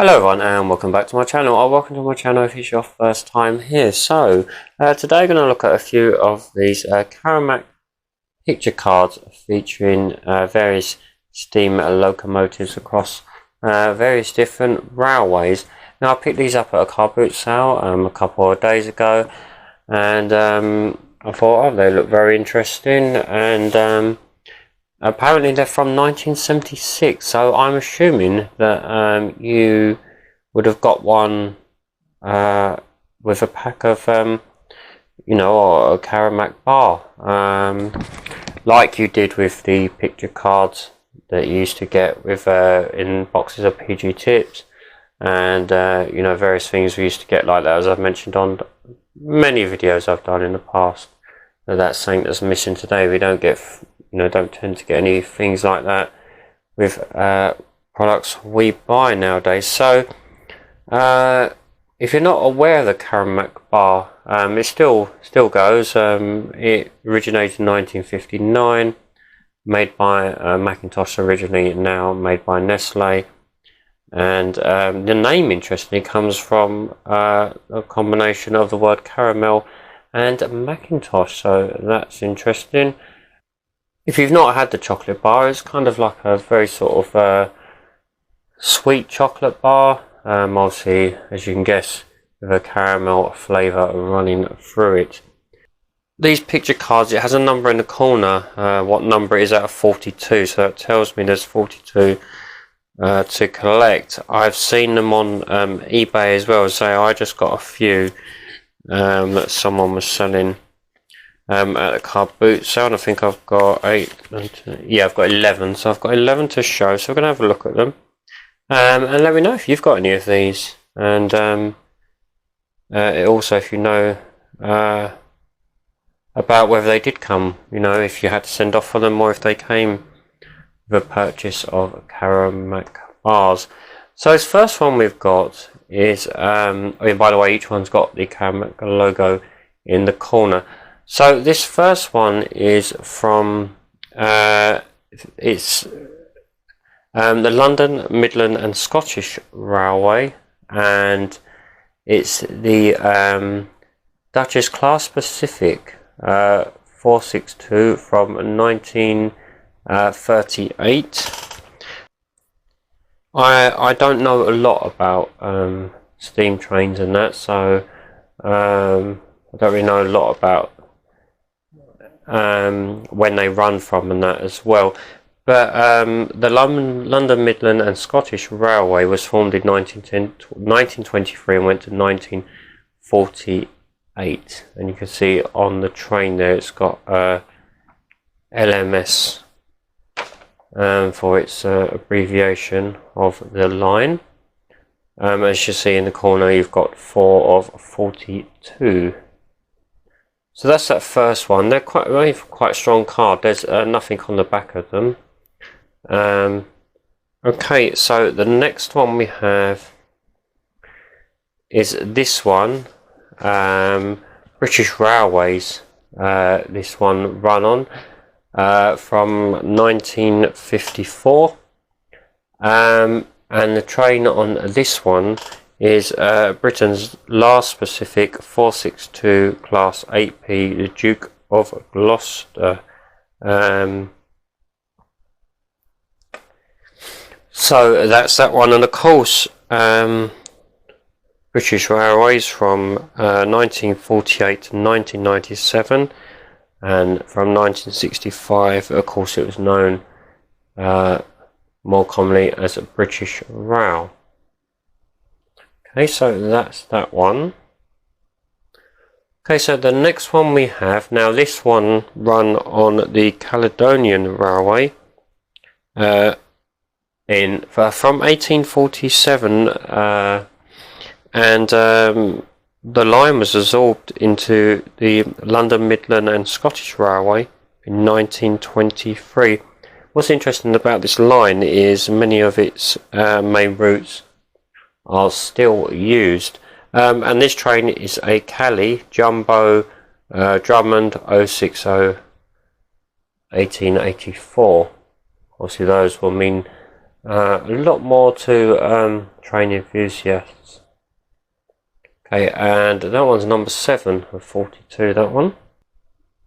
Hello everyone and welcome back to my channel, or welcome to my channel if it's your first time here. So today I'm going to look at a few of these Caramac picture cards featuring various steam locomotives across various different railways. Now I picked these up at a car boot sale a couple of days ago, and I thought, oh, they look very interesting, and apparently they're from 1976, so I'm assuming that you would have got one with a pack of, or a Caramac bar, like you did with the picture cards that you used to get with in boxes of PG tips, and various things we used to get like that, as I've mentioned on many videos I've done in the past. That's something that's missing today. We don't get, don't tend to get any things like that with products we buy nowadays. So if you're not aware of the Caramac bar, it still goes. It originated in 1959, made by Macintosh originally, now made by Nestle, and the name, interestingly, comes from a combination of the word caramel and Macintosh, so that's interesting. If you've not had the chocolate bar, it's kind of like a very sort of sweet chocolate bar, obviously, as you can guess, with a caramel flavour running through it. These picture cards, it has a number in the corner, what number it is out of 42, so it tells me there's 42 to collect. I've seen them on eBay as well, so I just got a few that someone was selling at a car boot sale, and I think I've got 8, I've got 11, so I've got 11 to show, so we're going to have a look at them, and let me know if you've got any of these, and also if you know about whether they did come, if you had to send off for them, or if they came with a purchase of Caramac bars. So this first one we've got is, by the way, each one's got the Caramac logo in the corner. So this first one is from it's the London, Midland and Scottish Railway, and it's the Duchess Class Pacific 462 from 1938. I don't know a lot about steam trains and that, so I don't really know a lot about when they run from and that as well. But the London, Midland and Scottish Railway was formed in 1923 and went to 1948. And you can see on the train there it's got LMS for its abbreviation of the line. As you see in the corner, you've got 4 of 42. So that's that first one. They're quite strong card. There's nothing on the back of them. Okay, so the next one we have is this one. British Railways. This one run on from 1954. And the train on this one is Britain's last Pacific 462 Class 8P, the Duke of Gloucester. So that's that one, and of course British Railways from 1948 to 1997, and from 1965, of course, it was known more commonly as a British Rail. Okay, so that's that one. Okay, so the next one we have, now this one run on the Caledonian Railway from 1847, and the line was absorbed into the London, Midland and Scottish Railway in 1923. What's interesting about this line is many of its main routes are still used, and this train is a Cali Jumbo Drummond 060 1884. Obviously those will mean a lot more to train enthusiasts. Okay, and that one's number 7 of 42, that one.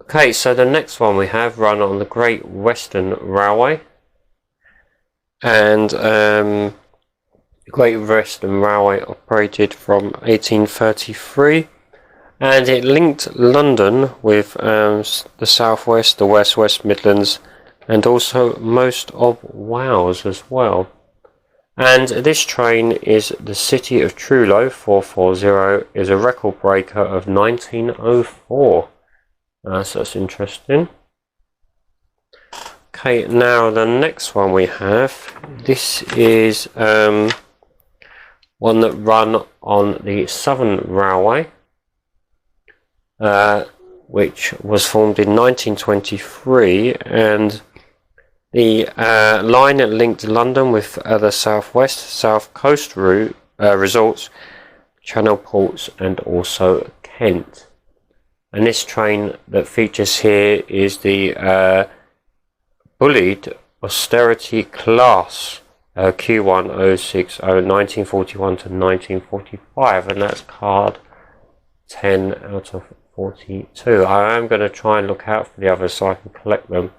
Okay, so the next one we have run on the Great Western Railway. And the Great Western Railway operated from 1833. And it linked London with the southwest, the west Midlands, and also most of Wales as well. And this train is the City of Truro 440, is a record breaker of 1904. So that's interesting. Okay, now the next one we have, this is one that run on the Southern Railway, which was formed in 1923, and the line that linked London with the southwest, south coast route resorts, Channel ports, and also Kent. And this train that features here is the bullied austerity class Q1060 1941 to 1945, and that's card 10 out of 42. I am going to try and look out for the others so I can collect them.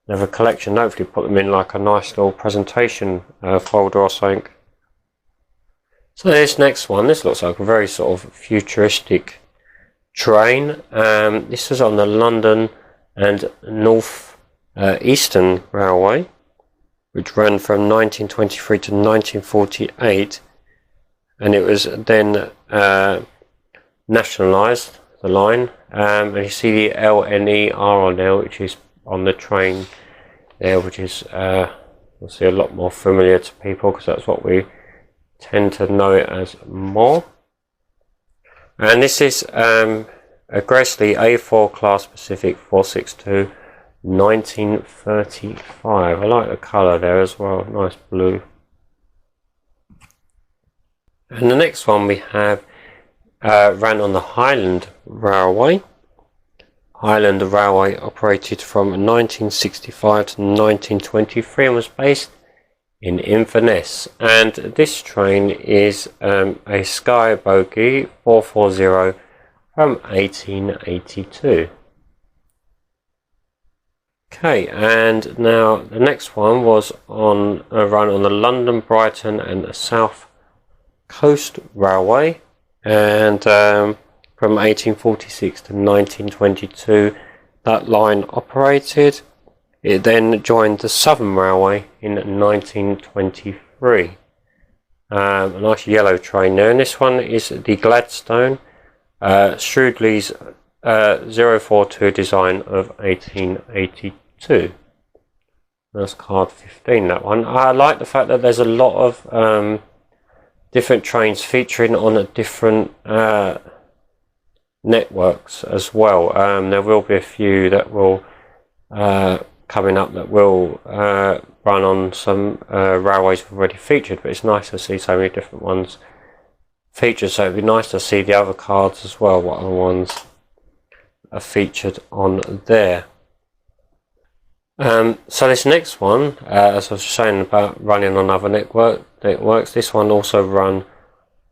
Have a collection, hopefully put them in like a nice little presentation folder or something. So this next one, this looks like a very sort of futuristic train. This is on the London and North Eastern Railway, which ran from 1923 to 1948, and it was then nationalised, the line, and you see the LNER on there, which is on the train there, which is obviously a lot more familiar to people because that's what we tend to know it as more. And this is a Gresley A4 class Pacific 462 1935. I like the colour there as well, nice blue. And the next one we have ran on the Highland Railway. Highland Railway operated from 1965 to 1923 and was based in Inverness. And this train is a Sky Bogie 440 from 1882. Okay, and now the next one was on a run on the London, Brighton and South Coast Railway, and from 1846 to 1922 that line operated. It then joined the Southern Railway in 1923. A nice yellow train there, and this one is the Gladstone Shrewdley's 042 design of 1882. That's card 15, that one. I like the fact that there's a lot of different trains featuring on a different networks as well. There will be a few that will coming up that will run on some railways we've already featured, but it's nice to see so many different ones featured, so it'd be nice to see the other cards as well, what other ones are featured on there. So this next one, as I was saying about running on other networks, this one also run on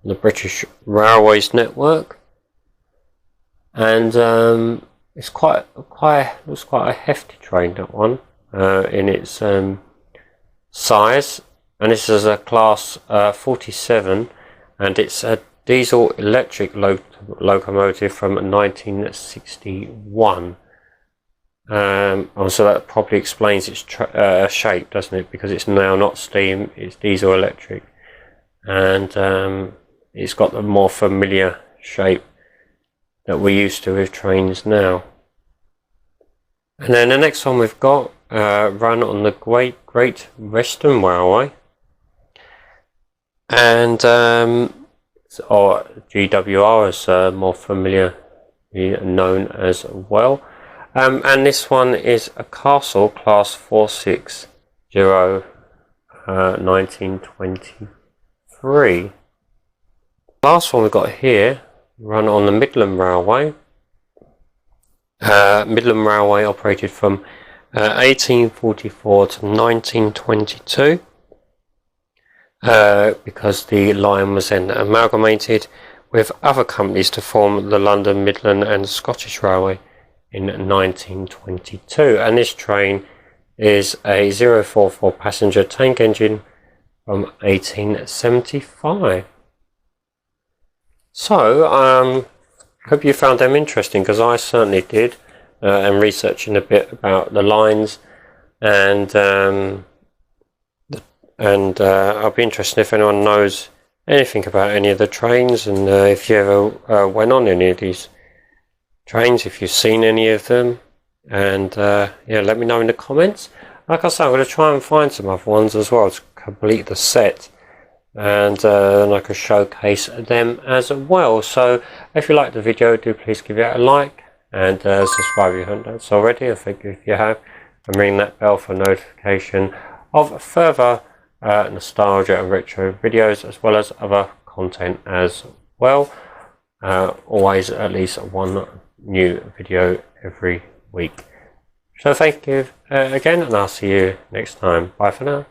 the British Railways network, and it's looks quite a hefty train, that one, in its size, and this is a class 47, and it's a diesel electric locomotive from 1961. So that probably explains its shape, doesn't it? Because it's now not steam, it's diesel electric, and it's got the more familiar shape that we're used to with trains now. And then the next one we've got run on the Great Western Railway, and or GWR as more familiar known as well. And this one is a Castle class 460 1923. Last one we've got here run on the Midland Railway. Midland Railway operated from 1844 to 1922, because the line was then amalgamated with other companies to form the London, Midland and Scottish Railway in 1922. And this train is a 044 passenger tank engine from 1875. So, hope you found them interesting, because I certainly did, and researching a bit about the lines, and I'll be interested if anyone knows anything about any of the trains, and if you ever went on any of these trains, if you've seen any of them, and yeah, let me know in the comments. Like I said, I'm going to try and find some other ones as well to complete the set, and I can showcase them as well. So if you like the video, do please give it a like, and subscribe if you haven't done so already. I think if you have, and ring that bell for notification of further nostalgia and retro videos, as well as other content as well. Always at least one new video every week. So thank you again, and I'll see you next time. Bye for now.